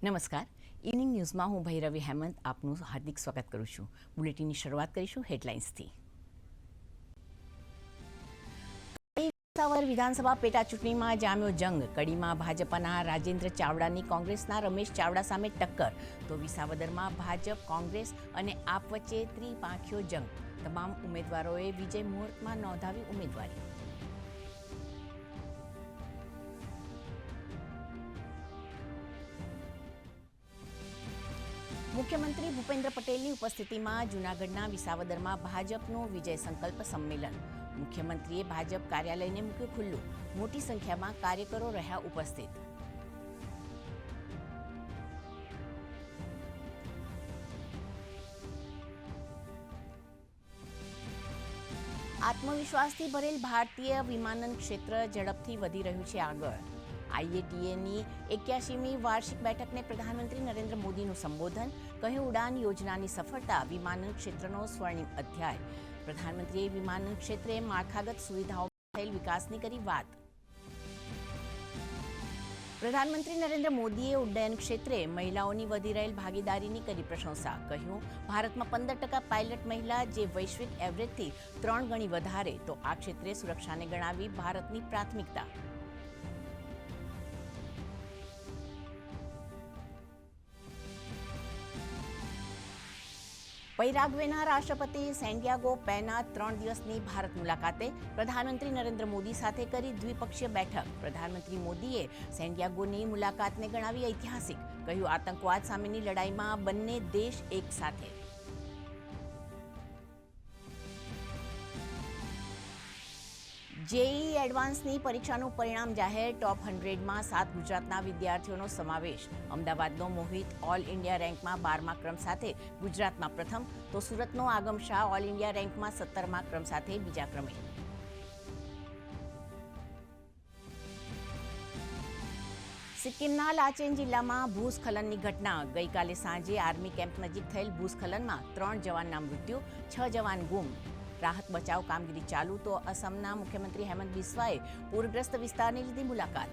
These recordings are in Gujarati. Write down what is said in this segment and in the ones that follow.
નમસ્કાર. ઇવનિંગ ન્યૂઝમાં હું ભૈરવી હેમંત આપનું હાર્દિક સ્વાગત કરું છું. બુલેટિનની શરૂઆત કરીશું હેડલાઇન્સથી. વિસાવદર વિધાનસભા પેટા ચૂંટણીમાં જામ્યો જંગ. કડીમાં ભાજપના રાજેન્દ્ર ચાવડાની કોંગ્રેસના રમેશ ચાવડા સામે ટક્કર, તો વિસાવદરમાં ભાજપ, કોંગ્રેસ અને આપ વચ્ચે ત્રિપાંખિયો જંગ. તમામ ઉમેદવારોએ વિજય મુહૂર્તમાં નોંધાવી ઉમેદવારી. મુખ્યમંત્રી ભૂપેન્દ્ર પટેલની ઉપસ્થિતિમાં જૂનાગઢના વિસાવદરમાં ભાજપનું વિજય સંકલ્પ સંમેલન. મુખ્યમંત્રીએ ભાજપ કાર્યાલયને મૂક્યું ખુલ્લું. મોટી સંખ્યામાં કાર્યકરો રહ્યા ઉપસ્થિત. આત્મવિશ્વાસથી ભરેલ ભારતીય વિમાનન ક્ષેત્ર ઝડપથી વધી રહ્યું છે આગળ. આઈએટીએની 81મી વાર્ષિક બેઠકને પ્રધાનમંત્રી નરેન્દ્ર મોદીનું સંબોધન. કહ્યું, ઉડાન યોજનાની સફળતા વિમાનન ક્ષેત્રનો સ્વર્ણિમ અધ્યાય. પ્રધાનમંત્રીએ વિમાનન ક્ષેત્રે માળખાગત સુવિધાઓમાં થયેલ વિકાસની કરી વાત. પ્રધાનમંત્રી નરેન્દ્ર મોદીએ ઉડ્ડયન ક્ષેત્રે મહિલાઓની વધી રહેલ ભાગીદારીની કરી પ્રશંસા. કહ્યું, ભારતમાં 15% પાયલટ મહિલા, જે વૈશ્વિક એવરેજથી 3 ગણી વધારે, તો આ ક્ષેત્રે સુરક્ષાને ગણાવી ભારતની પ્રાથમિકતા. પૈરાગ્વેના રાષ્ટ્રપતિ સેન્ટિયાગો પેના 3 દિવસની ભારત મુલાકાતે. પ્રધાનમંત્રી નરેન્દ્ર મોદી સાથે કરી દ્વિપક્ષીય બેઠક. પ્રધાનમંત્રી મોદીએ સેન્ટિયાગોની મુલાકાતને ગણાવી ઐતિહાસિક. કહ્યું, આતંકવાદ સામેની લડાઈમાં બંને દેશ એક સાથે. જેઈઈ એડવાન્સની પરીક્ષાનું પરિણામ જાહેર. ટોપ 100માં 7 ગુજરાતના વિદ્યાર્થીઓનો સમાવેશ. અમદાવાદનો મોહિત ઓલ ઇન્ડિયા રેન્કમાં 12મા ક્રમ સાથે ગુજરાતમાં પ્રથમ, તો સુરતનો આગમ શાહ ઓલ ઇન્ડિયા રેન્કમાં 17મા ક્રમ સાથે બીજા ક્રમે. સિક્કિમના લાચેન જિલ્લામાં ભૂસ્ખલનની ઘટના. ગઈકાલે સાંજે આર્મી કેમ્પ નજીક થયેલ ભૂસ્ખલનમાં 3 જવાનના મૃત્યુ, 6 જવાન ગુમ. રાહત બચાવ કામગીરી ચાલુ. તો અસમના મુખ્યમંત્રી હેમંત બિસ્વાએ પૂરગ્રસ્ત વિસ્તારની લીધી મુલાકાત.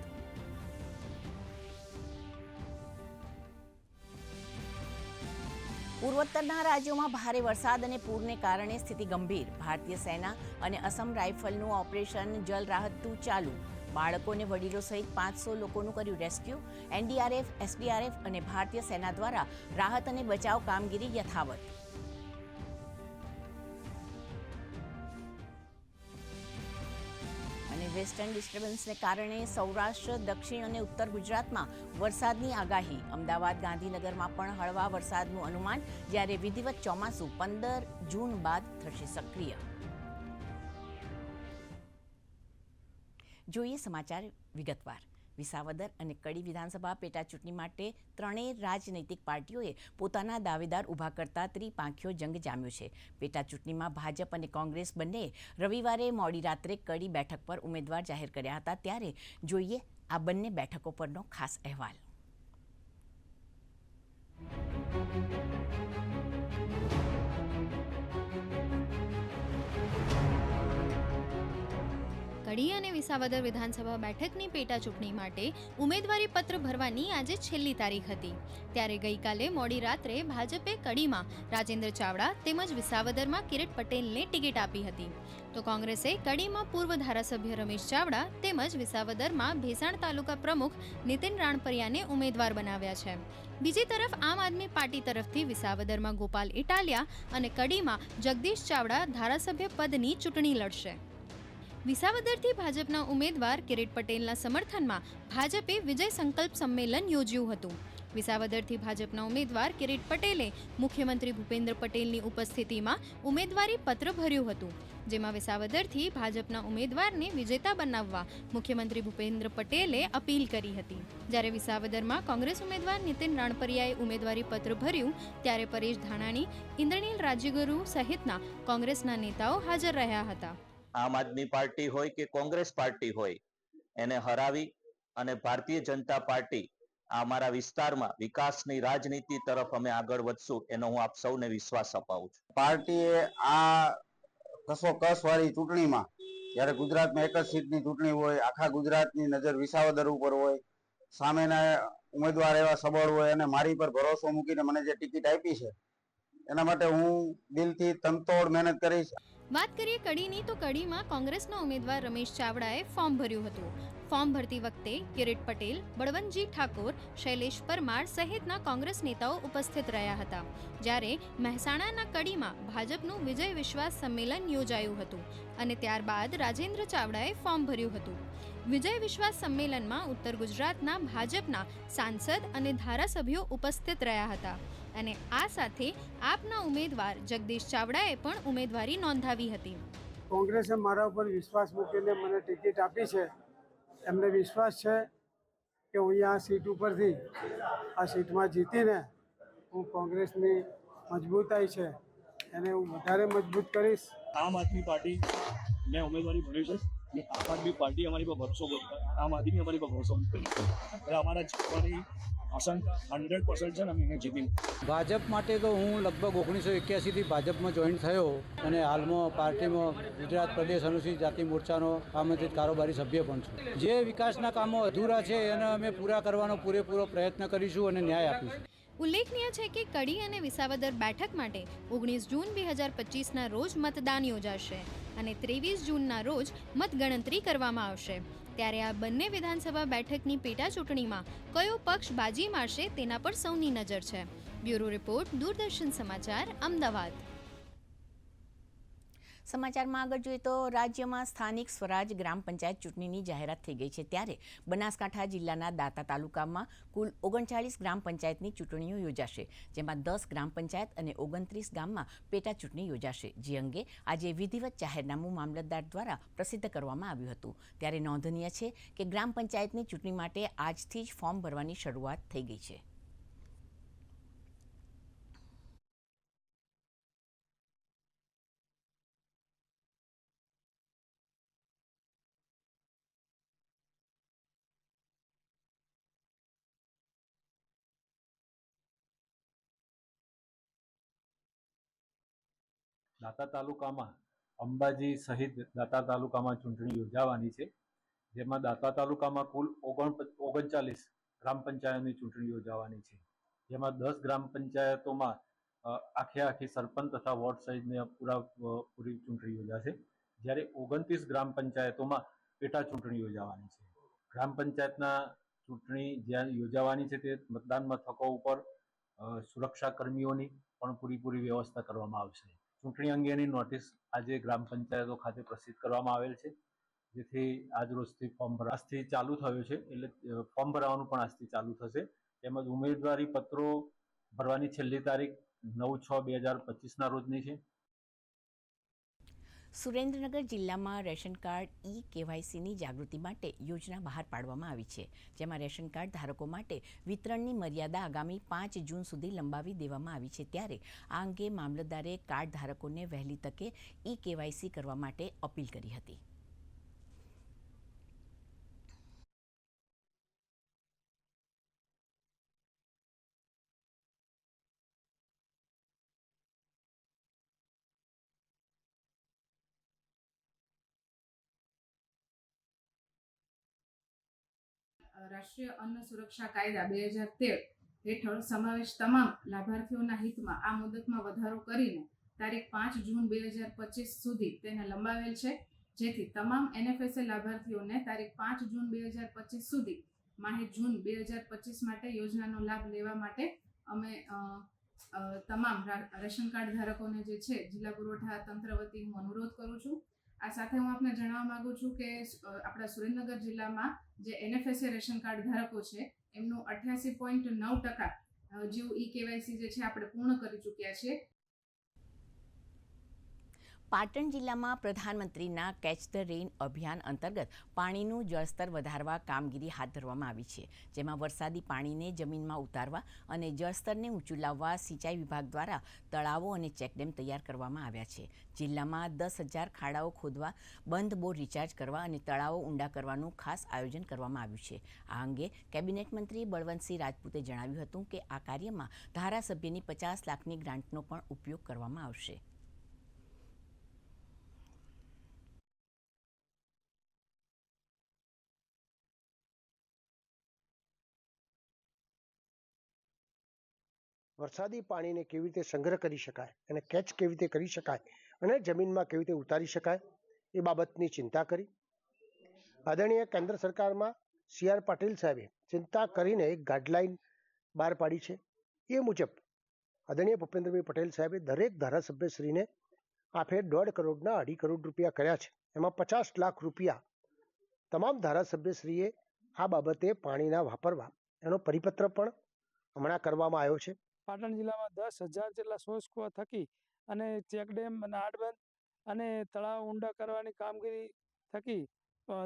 પૂર્વોત્તરના રાજ્યોમાં ભારે વરસાદ અને પૂરને કારણે સ્થિતિ ગંભીર. ભારતીય સેના અને અસમ રાઇફલનું ઓપરેશન જલ રાહત 2 ચાલુ. બાળકો અને વડીલો સહિત 500 લોકોનું કર્યું રેસ્ક્યુ. એનડીઆરએફ, એસડીઆરએફ અને ભારતીય સેના દ્વારા રાહત અને બચાવ કામગીરી યથાવત. વેસ્ટર્ન ડિસ્ટર્બન્સને કારણે સૌરાષ્ટ્ર, દક્ષિણ અને ઉત્તર ગુજરાતમાં વરસાદની આગાહી. અમદાવાદ, ગાંધીનગરમાં પણ હળવા વરસાદનું અનુમાન, જ્યારે વિધિવત ચોમાસું 15 જૂન બાદ થશે સક્રિય. જોઈએ સમાચાર વિગતવાર. વિસાવદર અને કડી વિધાનસભા પેટા ચૂંટણી માટે ત્રણેય રાજનૈતિક પાર્ટીઓએ પોતાના દાવેદાર ઊભા કરતા ત્રિપાંખિયો જંગ જામ્યો છે. પેટા ચૂંટણીમાં ભાજપ અને કોંગ્રેસ બંનેએ રવિવારે મોડી રાત્રે કડી બેઠક પર ઉમેદવાર જાહેર કર્યા હતા. ત્યારે જોઈએ આ બંને બેઠકો પરનો ખાસ અહેવાલ. કડી અને વિસાવદર વિધાનસભા બેઠકની પેટા ચૂંટણી માટે ઉમેદવારી પત્ર ભરવાની આજે છેલ્લી તારીખ હતી. ત્યારે ગઈકાલે મોડી રાત્રે ભાજપે કડીમાં રાજેન્દ્ર ચાવડા તેમજ વિસાવદરમાં કિરીટ પટેલને ટિકિટ આપી હતી. તો કોંગ્રેસે કડીમાં પૂર્વ ધારાસભ્ય રમેશ ચાવડા તેમજ વિસાવદરમાં ભેસાણ તાલુકા પ્રમુખ નીતિન રાણપરિયાને ઉમેદવાર બનાવ્યા છે. બીજી તરફ આમ આદમી પાર્ટી તરફથી વિસાવદરમાં ગોપાલ ઇટાલિયા અને કડીમાં જગદીશ ચાવડા ધારાસભ્ય પદની ચૂંટણી લડશે. વિસાવદરથી ભાજપના ઉમેદવાર કિરીટ પટેલના સમર્થનમાં ભાજપે વિજય સંકલ્પ સંમેલન યોજ્યું હતું. વિસાવદરથી ભાજપના ઉમેદવાર કિરીટ પટેલે મુખ્યમંત્રી ભૂપેન્દ્ર પટેલની ઉપસ્થિતિમાં ઉમેદવારી પત્ર ભર્યું હતું, જેમાં વિસાવદરથી ભાજપના ઉમેદવારને વિજેતા બનાવવા મુખ્યમંત્રી ભૂપેન્દ્ર પટેલે અપીલ કરી હતી. જ્યારે વિસાવદરમાં કોંગ્રેસ ઉમેદવાર નીતિન રાણપરિયાએ ઉમેદવારી પત્ર ભર્યું, ત્યારે પરેશ ધાનાણી, ઇન્દ્રનીલ રાજ્યગુરુ સહિતના કોંગ્રેસના નેતાઓ હાજર રહ્યા હતા. આમ આદમી પાર્ટી હોય કે કોંગ્રેસ પાર્ટી હોય, એને હરાવી અને ભારતીય જનતા પાર્ટી અમારા વિસ્તારમાં વિકાસની રાજનીતિ તરફ અમે આગળ વધશું, એનો હું આપ સૌને વિશ્વાસ અપાવું છું. પાર્ટીએ આ કસોકસ વાળી ચૂંટણીમાં, જ્યારે ગુજરાતમાં એક જ સીટની ચૂંટણી હોય, આખા ગુજરાતની નજર વિસાવદર ઉપર હોય, સામેના ઉમેદવાર એવા સબળ હોય અને મારી પર ભરોસો મૂકીને મને જે ટિકિટ આપી છે એના માટે હું દિલથી તનતોડ મહેનત કરીશ. વાત કરીએ કડીની તો કડીમાં કોંગ્રેસના ઉમેદવાર રમેશ ચાવડાએ ફોર્મ ભર્યું હતું. ફોર્મ ભરતી વખતે કિરીટ પટેલ, બળવંતજી ઠાકોર, શૈલેષ પરમાર સહિતના કોંગ્રેસ નેતાઓ ઉપસ્થિત રહ્યા હતા. જ્યારે મહેસાણાના કડીમાં ભાજપનું વિજય વિશ્વાસ સંમેલન યોજાયું હતું અને ત્યારબાદ રાજેન્દ્ર ચાવડાએ ફોર્મ ભર્યું હતું. વિજય વિશ્વાસ સંમેલનમાં ઉત્તર ગુજરાતના ભાજપના સાંસદ અને ધારાસભ્યો ઉપસ્થિત રહ્યા હતા અને આ સાથે આપના ઉમેદવાર જગદીશ ચાવડાએ પણ ઉમેદવારી નોંધાવી હતી. કોંગ્રેસે મારા ઉપર વિશ્વાસ મૂકીને મને ટિકિટ આપી છે. એમને વિશ્વાસ છે કે હું આ સીટ ઉપરથી આ સીટમાં જીતીને હું કોંગ્રેસની મજબૂતાઈ છે એને હું વધારે મજબૂત કરીશ. આમ આદમી પાર્ટી મેં ઉમેદવારી ભરી છે અને આમ આદમી પાર્ટી અમારી પર ભરોસો આમ આદમી અમારી પર ભરોસો એટલે અમારા જીતવાની આશંકા 100% છે ને અમે એને જીતી. ભાજપ માટે તો હું લગભગ 1981થી ભાજપમાં જોઈન થયો અને હાલમાં પાર્ટીમાં ગુજરાત પ્રદેશ અનુસૂચિત જાતિ મોરચાનો આમંત્રિત કારોબારી સભ્ય પણ છું. જે વિકાસના કામો અધૂરા છે એને અમે પૂરા કરવાનો પૂરેપૂરો પ્રયત્ન કરીશું અને ન્યાય આપીશું. ઉલ્લેખનીય છે કે કડી અને વિસાવદર બેઠક માટે 19 જૂન 2025ના રોજ મતદાન યોજાશે અને 23 જૂનના રોજ મતગણતરી કરવામાં આવશે. ત્યારે આ બંને વિધાનસભા બેઠકની પેટા ચૂંટણીમાં કયો પક્ષ બાજી મારશે તેના પર સૌની નજર છે. બ્યુરો રિપોર્ટ, દૂરદર્શન સમાચાર, અમદાવાદ. સમાચારમાં આગળ જોઈએ તો રાજ્યમાં સ્થાનિક સ્વરાજ ગ્રામ પંચાયત ચૂંટણીની જાહેરાત થઈ ગઈ છે. ત્યારે બનાસકાંઠા જિલ્લાના દાંતા તાલુકામાં કુલ 39 ગ્રામ પંચાયતની ચૂંટણીઓ યોજાશે, જેમાં 10 ગ્રામ પંચાયત અને 29 ગામમાં પેટા ચૂંટણી યોજાશે. જે અંગે આજે વિધિવત જાહેરનામું મામલતદાર દ્વારા પ્રસિદ્ધ કરવામાં આવ્યું હતું. ત્યારે નોંધનીય છે કે ગ્રામ પંચાયતની ચૂંટણી માટે આજથી જ ફોર્મ ભરવાની શરૂઆત થઈ ગઈ છે. દાંતા તાલુકામાં અંબાજી સહિત દાંતા તાલુકામાં ચૂંટણી યોજાવાની છે, જેમાં દાંતા તાલુકામાં કુલ 39 ગ્રામ પંચાયતની ચૂંટણી યોજાવાની છે, જેમાં 10 ગ્રામ પંચાયતોમાં આખી સરપંચ તથા વોર્ડ સહિતની પૂરી ચૂંટણી યોજાશે, જ્યારે 29 ગ્રામ પંચાયતોમાં પેટા ચૂંટણી યોજાવાની છે. ગ્રામ પંચાયતના ચૂંટણી જ્યાં યોજાવાની છે તે મતદાન મથકો ઉપર સુરક્ષા કર્મીઓની પણ પૂરી વ્યવસ્થા કરવામાં આવશે. ચૂંટણી અંગેની નોટિસ આજે ગ્રામ પંચાયતો ખાતે પ્રસિદ્ધ કરવામાં આવેલ છે, જેથી આજ રોજથી ફોર્મ આજથી ચાલુ થયું છે, એટલે ફોર્મ ભરવાનું પણ આજથી ચાલુ થશે. તેમજ ઉમેદવારી પત્રો ભરવાની છેલ્લી તારીખ 9/6/2025ના રોજની છે. સુરેન્દ્રનગર જિલ્લામાં રેશન કાર્ડ KYCની જાગૃતિ માટે યોજના બહાર પાડવામાં આવી છે, જેમાં રેશન કાર્ડ ધારકો માટે વિતરણની મર્યાદા આગામી 5 જૂન સુધી લંબાવી દેવામાં આવી છે. ત્યારે આ અંગે મામલતદારે કાર્ડ ધારકોને વહેલી તકે KYC કરવા માટે અપીલ કરી હતી. રાષ્ટ્રીય અન્ન સુરક્ષા કાયદા 2013 હેઠળ સમાવેશ તમામ લાભાર્થીઓના હિતમાં આ મુદતમાં વધારો કરીને તારીખ 5 જૂન 2025 સુધી તેને લંબાવેલ છે, જેથી તમામ NFSA લાભાર્થીઓને તારીખ 5 જૂન 2025 સુધી માહે જૂન 2025 માટે યોજનાનો લાભ લેવા માટે અમે તમામ રેશન કાર્ડ ધારકોને જે છે જિલ્લા પુરવઠા તંત્ર વતી હું અનુરોધ કરું છું. આ સાથે હું આપને જણાવવા માંગુ છું કે આપણા સુરેન્દ્રનગર જિલ્લામાં જે NFSA રેશન કાર્ડ ધારકો છે એમનું 88.9% જેવું KYC જે છે આપણે પૂર્ણ કરી ચૂક્યા છીએ. પાટણ જિલ્લામાં પ્રધાનમંત્રીના કેચ ધ રેઇન અભિયાન અંતર્ગત પાણીનું જળસ્તર વધારવા કામગીરી હાથ ધરવામાં આવી છે, જેમાં વરસાદી પાણીને જમીનમાં ઉતારવા અને જળસ્તરને ઊંચું લાવવા સિંચાઈ વિભાગ દ્વારા તળાવો અને ચેકડેમ તૈયાર કરવામાં આવ્યા છે. જિલ્લામાં 10,000 ખાડાઓ ખોદવા, બંધ બોર રિચાર્જ કરવા અને તળાવો ઊંડા કરવાનું ખાસ આયોજન કરવામાં આવ્યું છે. આ અંગે કેબિનેટ મંત્રી બળવંતસિંહ રાજપૂતે જણાવ્યું હતું કે આ કાર્યમાં ધારાસભ્યની 50 લાખની ગ્રાન્ટનો પણ ઉપયોગ કરવામાં આવશે. વરસાદી પાણીને કેવી રીતે સંગ્રહ કરી શકાય, એને કેચ કેવી રીતે કરી શકાય અને જમીનમાં કેવી રીતે ઉતારી શકાય એ બાબતની ચિંતા કરી. આદરણીય કેન્દ્ર સરકારમાં CR પાટીલ સાહેબે ચિંતા કરીને એક ગાઈડલાઈન બહાર પાડી છે. એ મુજબ આદરણીય ભૂપેન્દ્રભાઈ પટેલ સાહેબે દરેક ધારાસભ્યશ્રીને આ ફેર 1.5 કરોડના 2.5 કરોડ રૂપિયા કર્યા છે. એમાં 50 લાખ રૂપિયા તમામ ધારાસભ્યશ્રીએ આ બાબતે પાણીના વાપરવા એનો પરિપત્ર પણ હમણાં કરવામાં આવ્યો છે. પાટણ જિલ્લામાં 10,000 જેટલા સોર્સ કુવા થકી અને ચેકડેમ અને આડબંધ અને તળાવ ઊંડા કરવાની કામગીરી થકી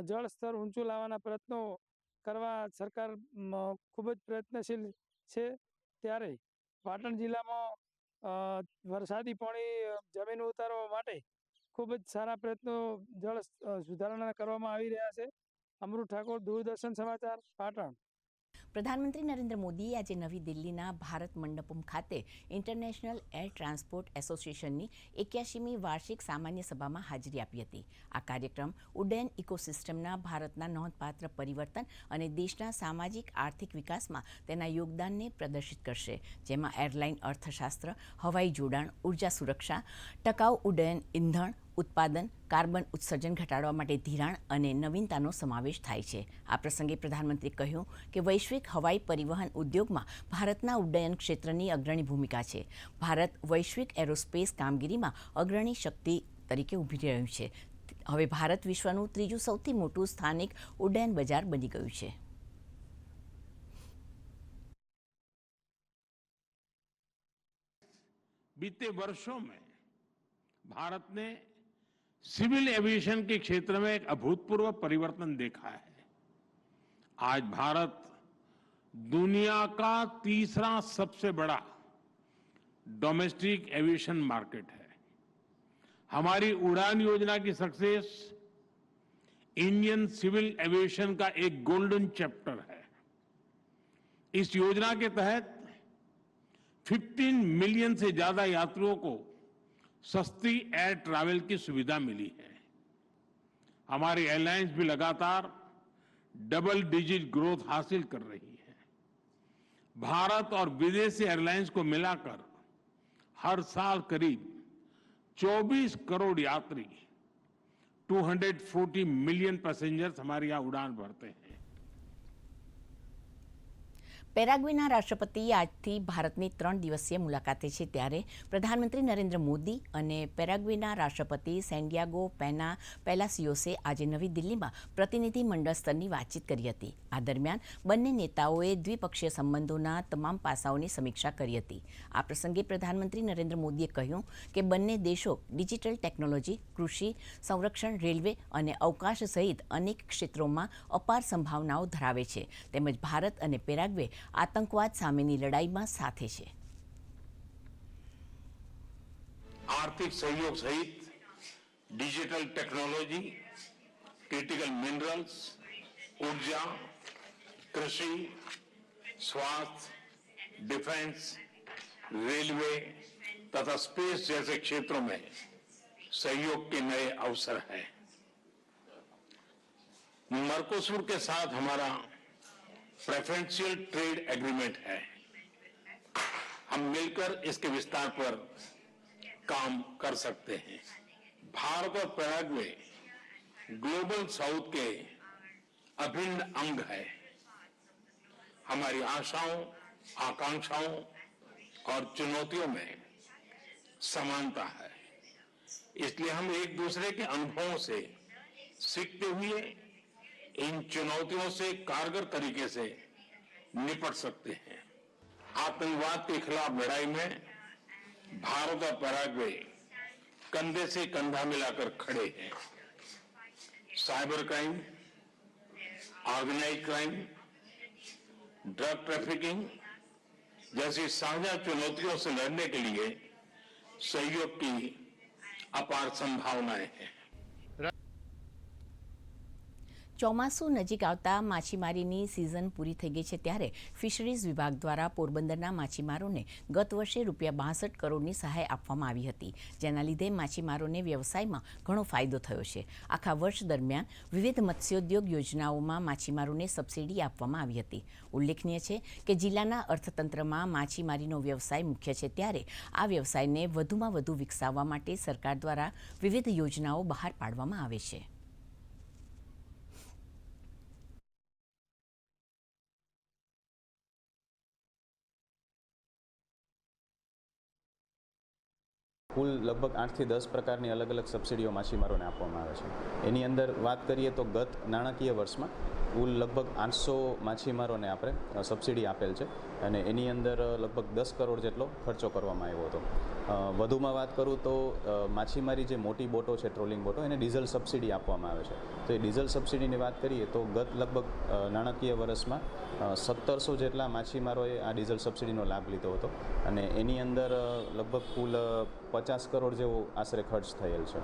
જળ સ્તર ઊંચું લાવવાના પ્રયત્નો કરવા સરકાર ખૂબ જ પ્રયત્નશીલ છે. ત્યારે પાટણ જિલ્લામાં વરસાદી પાણી જમીન ઉતારવા માટે ખૂબ જ સારા પ્રયત્નો જળ સુધારણા કરવામાં આવી રહ્યા છે. અમૃત ઠાકોર, દૂરદર્શન સમાચાર, પાટણ. પ્રધાનમંત્રી નરેન્દ્ર મોદીએ આજે નવી દિલ્હીના ભારત મંડપમ ખાતે ઇન્ટરનેશનલ એર ટ્રાન્સપોર્ટ એસોસિએશનની 81મી વાર્ષિક સામાન્ય સભામાં હાજરી આપી હતી. આ કાર્યક્રમ ઉડ્ડયન ઇકોસિસ્ટમના ભારતના નોંધપાત્ર પરિવર્તન અને દેશના સામાજિક આર્થિક વિકાસમાં તેના યોગદાનને પ્રદર્શિત કરશે, જેમાં એરલાઇન અર્થશાસ્ત્ર, હવાઈ જોડાણ, ઉર્જા સુરક્ષા, ટકાઉ ઉડ્ડયન ઇંધણ ઉત્પાદન, કાર્બન ઉત્સર્જન ઘટાડવા માટે ધિરાણ અને નવીનતાનો સમાવેશ થાય છે. આ પ્રસંગે પ્રધાનમંત્રીએ કહ્યું કે વૈશ્વિક હવાઈ પરિવહન ઉદ્યોગમાં ભારતના ઉડ્ડયન ક્ષેત્રની અગ્રણી ભૂમિકા છે. ભારત વૈશ્વિક એરોસ્પેસ કામગીરીમાં અગ્રણી શક્તિ તરીકે ઉભરી રહ્યું છે. હવે ભારત વિશ્વનું ત્રીજું સૌથી મોટું સ્થાનિક ઉડ્ડયન બજાર બની ગયું છે. बीते वर्षों में भारत ने सिविल एविएशन के क्षेत्र में एक अभूतपूर्व परिवर्तन देखा है. आज भारत दुनिया का तीसरा सबसे बड़ा डोमेस्टिक एविएशन मार्केट है. हमारी उड़ान योजना की सक्सेस इंडियन सिविल एविएशन का एक गोल्डन चैप्टर है. इस योजना के तहत 15 मिलियन से ज्यादा यात्रियों को सस्ती एयर ट्रैवल की सुविधा मिली है. हमारी एयरलाइंस भी लगातार डबल डिजिट ग्रोथ हासिल कर रही है. भारत और विदेशी एयरलाइंस को मिलाकर हर साल करीब 24 करोड़ यात्री 240 मिलियन पैसेंजर्स हमारे यहाँ उड़ान भरते हैं. પેરાગ્વેના રાષ્ટ્રપતિ આજથી ભારતની 3 દિવસીય મુલાકાતે છે. ત્યારે પ્રધાનમંત્રી નરેન્દ્ર મોદી અને પેરાગ્વેના રાષ્ટ્રપતિ સેન્ડિયાગો પેના પેલાસિયોસે આજે નવી દિલ્હીમાં પ્રતિનિધિ મંડળ સ્તરની વાતચીત કરી હતી. આ દરમિયાન બંને નેતાઓએ દ્વિપક્ષીય સંબંધોના તમામ પાસાઓની સમીક્ષા કરી હતી. આ પ્રસંગે પ્રધાનમંત્રી નરેન્દ્ર મોદીએ કહ્યું કે બંને દેશો ડિજિટલ ટેકનોલોજી, કૃષિ, સંરક્ષણ, રેલવે અને અવકાશ સહિત અનેક ક્ષેત્રોમાં અપાર સંભાવનાઓ ધરાવે છે. તેમજ ભારત અને પેરાગ્વે આતંકવાદ સામેની લડાઈમાં સાથે છે. आर्थिक सहयोग सहित डिजिटल टेक्नोलॉजी, क्रिटिकल मिनरल्स, ऊर्जा, कृषि, स्वास्थ्य, डिफेंस, रेलवे तथा स्पेस जैसे क्षेत्रों में सहयोग के नए अवसर हैं. मर्कोसुर के साथ हमारा प्रेफरेंशियल ट्रेड एग्रीमेंट है. हम मिलकर इसके विस्तार पर काम कर सकते हैं. भारत और पैराग्वे ग्लोबल साउथ के अभिन्न अंग है. हमारी आशाओं, आकांक्षाओं और चुनौतियों में समानता है. इसलिए हम एक दूसरे के अनुभवों से सीखते हुए इन चुनौतियों से कारगर तरीके से निपट सकते हैं. आतंकवाद के खिलाफ लड़ाई में भारत और पैराग्वे कंधे से कंधा मिलाकर खड़े हैं. Cyber crime, organised crime, drug trafficking जैसी साझा चुनौतियों से लड़ने के लिए सहयोग की अपार संभावनाएं हैं. ચોમાસું નજીક આવતા માછીમારીની સિઝન પૂરી થઈ ગઈ છે ત્યારે ફિશરીઝ વિભાગ દ્વારા પોરબંદરના માછીમારોને ગત વર્ષે ₹62 કરોડની સહાય આપવામાં આવી હતી, જેના લીધે માછીમારોને વ્યવસાયમાં ઘણો ફાયદો થયો છે. આખા વર્ષ દરમિયાન વિવિધ મત્સ્યોદ્યોગ યોજનાઓમાં માછીમારોને સબસિડી આપવામાં આવી હતી. ઉલ્લેખનીય છે કે જિલ્લાના અર્થતંત્રમાં માછીમારીનો વ્યવસાય મુખ્ય છે, ત્યારે આ વ્યવસાયને વધુમાં વધુ વિકસાવવા માટે સરકાર દ્વારા વિવિધ યોજનાઓ બહાર પાડવામાં આવે છે. કુલ લગભગ 8 થી 10 પ્રકારની અલગ અલગ સબસિડીઓ માછીમારોને આપવામાં આવે છે. એની અંદર વાત કરીએ તો ગત નાણાકીય વર્ષમાં કુલ લગભગ 800 માછીમારોને આપણે સબસિડી આપેલ છે અને એની અંદર લગભગ 10 કરોડ જેટલો ખર્ચો કરવામાં આવ્યો હતો. વધુમાં વાત કરું તો માછીમારી જે મોટી બોટો છે, ટ્રોલિંગ બોટો, એને ડીઝલ સબસિડી આપવામાં આવે છે. તો એ ડીઝલ સબસિડીની વાત કરીએ તો ગત લગભગ નાણાકીય વર્ષમાં 1700 જેટલા માછીમારોએ આ ડીઝલ સબસિડીનો લાભ લીધો હતો અને એની અંદર લગભગ કુલ 50 કરોડ જેવો આશરે ખર્ચ થયેલ છે.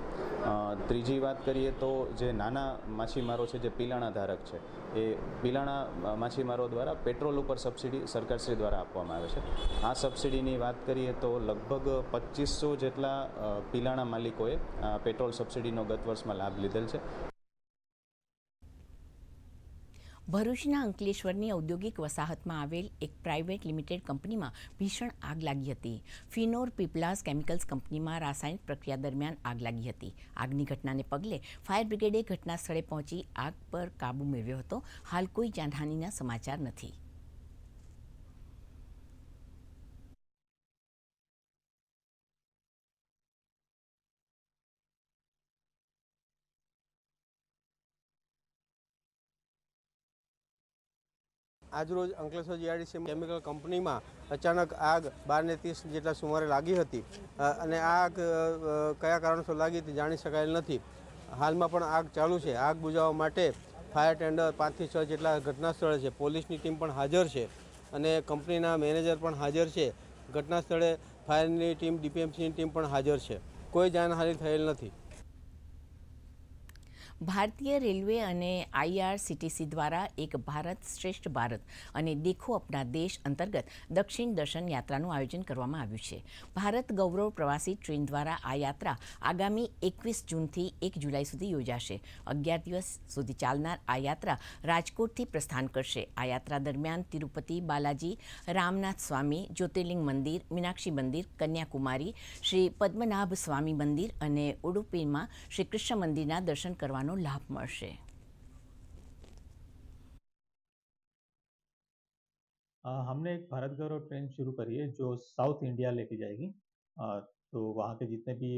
ત્રીજી વાત કરીએ તો જે નાના માછીમારો છે, જે પિલાણા ધારક છે, એ પિલાણા માછીમારો દ્વારા પેટ્રોલ ઉપર સબસિડી સરકારશ્રી દ્વારા આપવામાં આવે છે. આ સબસિડીની વાત કરીએ તો લગભગ 2500 જેટલા પિલાણા માલિકોએ પેટ્રોલ સબસિડીનો ગત વર્ષમાં લાભ લીધેલ છે. ભરૂચના અંકલેશ્વરની ઔદ્યોગિક વસાહતમાં આવેલ એક પ્રાઇવેટ લિમિટેડ કંપનીમાં ભીષણ આગ લાગી હતી. ફિનોર પીપલાસ કેમિકલ્સ કંપનીમાં રાસાયણિક પ્રક્રિયા દરમિયાન આગ લાગી હતી. આગની ઘટનાને પગલે ફાયર બ્રિગેડે ઘટના સ્થળે પહોંચી આગ પર કાબૂ મેળવ્યો હતો. હાલ કોઈ જાનહાનિના સમાચાર નથી. આજરોજ અંકલેશ્વર જીઆઈડીસી કેમિકલ કંપનીમાં અચાનક આગ 12:30 જેટલા સુમારે લાગી હતી અને આગ કયા કારણસર લાગી તે જાણી શકાયેલ નથી. હાલમાં પણ આગ ચાલુ છે. આગ બુઝાવવા માટે ફાયર ટેન્ડર 5 થી 6 જેટલા ઘટના સ્થળે છે. પોલીસની ટીમ પણ હાજર છે અને કંપનીના મેનેજર પણ હાજર છે. ઘટના સ્થળે ફાયરની ટીમ, ડીપીએમસીની ટીમ પણ હાજર છે. કોઈ જાનહાનિ થયેલ નથી. ભારતીય રેલવે અને IRCTC દ્વારા એક ભારત શ્રેષ્ઠ ભારત અને દેખો અપના દેશ અંતર્ગત દક્ષિણ દર્શન યાત્રાનું આયોજન કરવામાં આવ્યું છે. ભારત ગૌરવ પ્રવાસી ટ્રેન દ્વારા આ યાત્રા આગામી 21 જૂનથી 1 જુલાઈ સુધી યોજાશે. 11 દિવસ સુધી ચાલનાર આ યાત્રા રાજકોટથી પ્રસ્થાન કરશે. આ યાત્રા દરમિયાન તિરુપતિ બાલાજી, રામનાથ સ્વામી જ્યોતિર્લિંગ મંદિર, મીનાક્ષી મંદિર, કન્યાકુમારી, શ્રી પદ્મનાભ સ્વામી મંદિર અને ઉડુપીમાં શ્રી કૃષ્ણ મંદિરના દર્શન કરવાનું लाभ મળશે. हमने एक भारत गौरव ट्रेन शुरू करी है जो साउथ इंडिया लेके जाएगी. तो वहाँ के जितने भी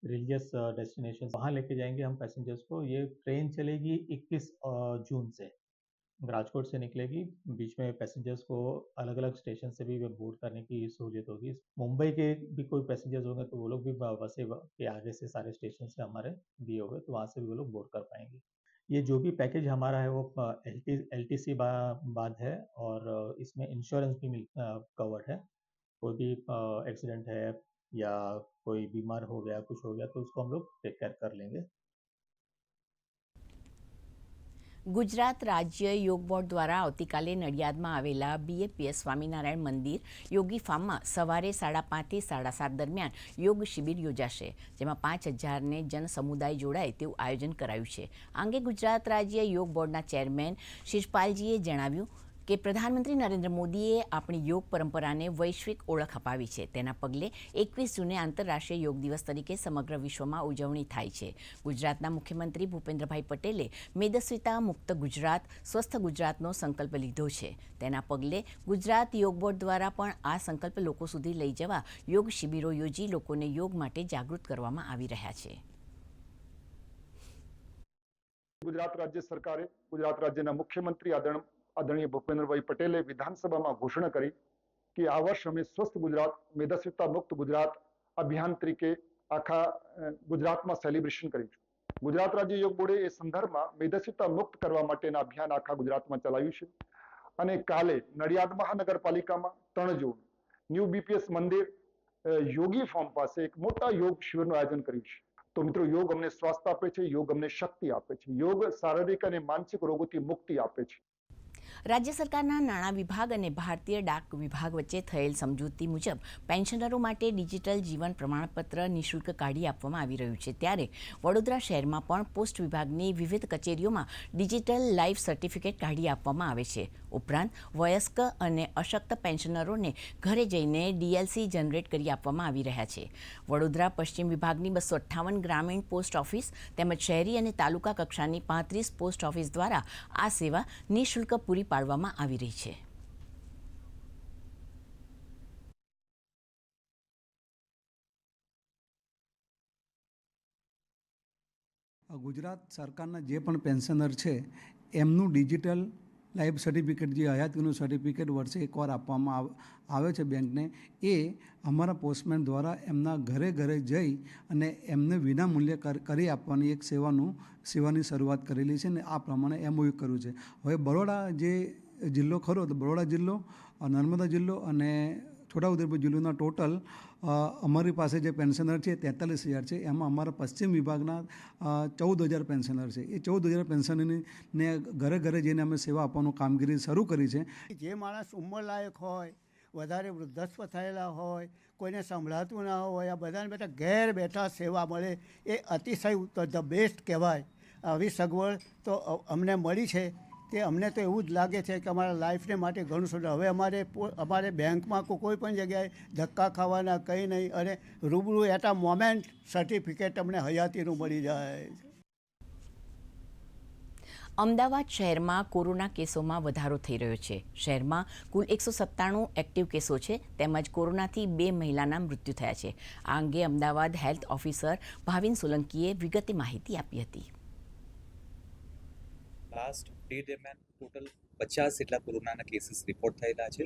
रिलीजियस डेस्टिनेशन वहाँ लेके जाएंगे हम पैसेंजर्स को. ये ट्रेन चलेगी 21 जून से. राजकोट से निकलेगी. बीच में पैसेंजर्स को अलग अलग स्टेशन से भी बोर्ड करने की सहूलियत होगी. मुंबई के भी कोई पैसेंजर्स होंगे तो वो लोग भी वैसे के आगे से सारे स्टेशन से हमारे दिए हुए, तो वहाँ से भी वो लोग बोर्ड कर पाएंगे. ये जो भी पैकेज हमारा है वो LTC बाद है और इसमें इंश्योरेंस भी कवर्ड है. कोई भी एक्सीडेंट है या कोई बीमार हो गया, कुछ हो गया, तो उसको हम लोग टेक केयर कर लेंगे. ગુજરાત રાજ્ય યોગ બોર્ડ દ્વારા આવતીકાલે નડિયાદમાં આવેલા BAPS સ્વામિનારાયણ મંદિર યોગી ફાર્મમાં સવારે 5:30 થી 7:30 દરમિયાન યોગ શિબિર યોજાશે, જેમાં 5000ને જન સમુદાય જોડાય તેવું આયોજન કરાયું છે. આ અંગે ગુજરાત રાજ્ય યોગ બોર્ડના ચેરમેન શિષપાલજીએ જણાવ્યું કે પ્રધાનમંત્રી નરેન્દ્ર મોદીએ આપણી યોગ પરંપરાને વૈશ્વિક ઓળખ અપાવી છે. તેના પગલે 21 જૂને આંતરરાષ્ટ્રીય યોગ દિવસ તરીકે સમગ્ર વિશ્વમાં ઉજવણી થાય છે. ગુજરાતના મુખ્યમંત્રી ભૂપેન્દ્રભાઈ પટેલે મેદસ્વીતા મુક્ત ગુજરાત, સ્વસ્થ ગુજરાતનો સંકલ્પ લીધો છે. તેના પગલે ગુજરાત યોગ બોર્ડ દ્વારા પણ આ સંકલ્પ લોકો સુધી લઈ જવા યોગ શિબિરો યોજી લોકોને યોગ માટે જાગૃત કરવામાં આવી રહ્યા છે. ગુજરાત રાજ્ય સરકારે, ગુજરાત રાજ્યના મુખ્યમંત્રી આદરણીય ભૂપેન્દ્રભાઈ પટેલે વિધાનસભામાં ઘોષણા કરી કે આ વર્ષ અમે સ્વસ્થ ગુજરાત, મેદસ્વીતા મુક્ત ગુજરાત અભિયાન તરીકે આખા ગુજરાતમાં સેલિબ્રેશન કર્યું છે. ગુજરાત રાજ્ય યોગ બોર્ડે એ સંદર્ભમાં મેદસ્વીતા મુક્ત કરવા માટેના અભિયાન આખા ગુજરાતમાં ચલાવ્યું છે અને કાલે નડિયાદ મહાનગરપાલિકામાં 3 જૂન ન્યૂ BPS મંદિર યોગી ફાર્મ પાસે એક મોટા યોગ શિબિરનું આયોજન કર્યું છે. તો મિત્રો યોગ અમને સ્વાસ્થ્ય આપે છે, યોગ અમને શક્તિ આપે છે, યોગ શારીરિક અને માનસિક રોગોથી મુક્તિ આપે છે. રાજ્ય સરકારના નાણાં વિભાગ અને ભારતીય ડાક વિભાગ વચ્ચે થયેલ સમજૂતી મુજબ પેન્શનરો માટે ડિજિટલ જીવન પ્રમાણપત્ર નિઃશુલ્ક કાઢી આપવામાં આવી રહ્યું છે. ત્યારે વડોદરા શહેરમાં પણ પોસ્ટ વિભાગની વિવિધ કચેરીઓમાં ડિજિટલ લાઈફ સર્ટિફિકેટ કાઢી આપવામાં આવે છે. ઉપરાંત વયસ્ક અને અશક્ત પેન્શનરોને ઘરે જઈને ડીએલસી જનરેટ કરી આપવામાં આવી રહ્યા છે. વડોદરા પશ્ચિમ વિભાગની 258 ગ્રામીણ પોસ્ટ ઓફિસ તેમજ શહેરી અને તાલુકા કક્ષાની 35 પોસ્ટ ઓફિસ દ્વારા આ સેવા નિઃશુલ્ક પૂરી પાડવામાં આવી રહી છે. ગુજરાત સરકારના જે પણ પેન્શનર છે એમનું ડિજિટલ લાઈફ સર્ટિફિકેટ, જે હયાતીનું સર્ટિફિકેટ વર્ષે એકવાર આપવામાં આવે છે બેંકને, એ અમારા પોસ્ટમેન દ્વારા એમના ઘરે ઘરે જઈ અને એમને વિનામૂલ્યે કરી આપવાની એક સેવાની શરૂઆત કરેલી છે, ને આ પ્રમાણે MOU કર્યું છે. હવે બરોડા જે જિલ્લો ખરો, તો બરોડા જિલ્લો, નર્મદા જિલ્લો અને છોટાઉદેપુર જિલ્લાના ટોટલ અમારી પાસે જે પેન્શનર છે 43,000 છે. એમાં અમારા પશ્ચિમ વિભાગના 14,000 પેન્શનર છે. એ 14,000 પેન્શનરને ઘરે ઘરે જઈને અમે સેવા આપવાનું કામગીરી શરૂ કરી છે. જે માણસ ઉંમરલાયક હોય, વધારે વૃદ્ધત્વ થયેલા હોય, કોઈને સંભળાતું ના હોય, આ બધાને બેઠા ઘેર બેઠા સેવા મળે એ અતિશય ધ બેસ્ટ કહેવાય. આવી સગવડ તો અમને મળી છે તે અમને તો એવું જ લાગે છે કે અમારા લાઈફને માટે ઘણું સુંદર. હવે અમારે બેંકમાં કોઈ પણ જગ્યાએ ધક્કા ખાવાના કંઈ નહીં, અને રૂબરૂ એટ અ મોમેન્ટ સર્ટિફિકેટ અમને હયાતીનું મળી જાય. અમદાવાદ શહેરમાં કોરોના કેસોમાં વધારો થઈ રહ્યો છે. શહેરમાં કુલ 197 એક્ટિવ કેસો છે, તેમજ કોરોનાથી 2 મહિલાના મૃત્યુ થયા છે. આ અંગે અમદાવાદ હેલ્થ ઓફિસર ભાવિન સોલંકીએ વિગતે માહિતી આપી હતી. લાસ્ટ ડે દરમિયાન ટોટલ 50 જેટલા કોરોનાના કેસીસ રિપોર્ટ થયેલા છે,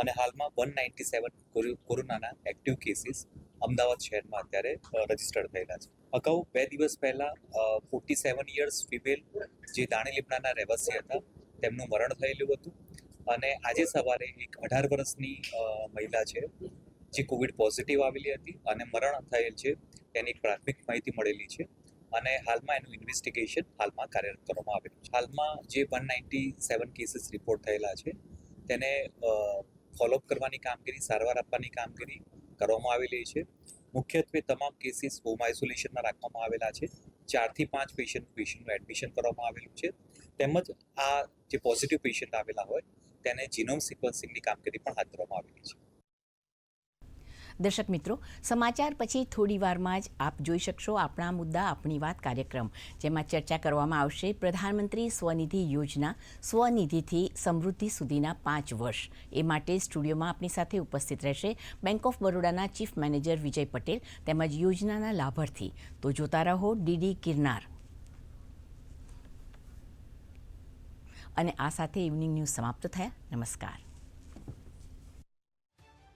અને હાલમાં 197 કોરોનાના એક્ટિવ કેસીસ અમદાવાદ શહેરમાં અત્યારે રજીસ્ટર્ડ થયેલા છે. અગાઉ 2 દિવસ પહેલા 47 યર્સ ફિમેલ જે દાણી લીમડાના રહેવાસી હતા તેમનું મરણ થયેલું હતું, અને આજે સવારે એક 18 વર્ષની મહિલા છે જે કોવિડ પોઝિટિવ આવેલી હતી અને મરણ થયેલ છે તેની એક પ્રાથમિક માહિતી મળેલી છે, અને હાલમાં એનું ઇન્વેસ્ટિગેશન હાલમાં કાર્યરત કરવામાં આવેલું છે. હાલમાં જે 197 કેસીસ રિપોર્ટ થયેલા છે તેને ફોલોઅપ કરવાની કામગીરી, સારવાર આપવાની કામગીરી કરવામાં આવેલી છે. મુખ્યત્વે તમામ કેસીસ હોમ આઇસોલેશનમાં રાખવામાં આવેલા છે. 4 થી 5 પેશન્ટનું એડમિશન કરવામાં આવેલું છે, તેમજ આ જે પોઝિટિવ પેશન્ટ આવેલા હોય તેને જીનોમ સિક્વન્સિંગની કામગીરી પણ હાથ ધરવામાં આવેલી છે. દર્શક મિત્રો, સમાચાર પછી થોડી વારમાં જ આપ જોઈ શકશો આપણા મુદ્દા આપણી વાત કાર્યક્રમ, જેમાં ચર્ચા કરવામાં આવશે પ્રધાનમંત્રી સ્વનિધિ યોજના, સ્વનિધિથી સમૃદ્ધિ સુધીના 5 વર્ષ. એ માટે સ્ટુડિયોમાં આપણી સાથે ઉપસ્થિત રહેશે bank of બરોડાના chief manager Vijay Patel તેમજ યોજનાના લાભાર્થી. તો જોતા રહો DD ગિરનાર. અને આ સાથે ઇવનિંગ ન્યૂઝ સમાપ્ત થયા. નમસ્કાર.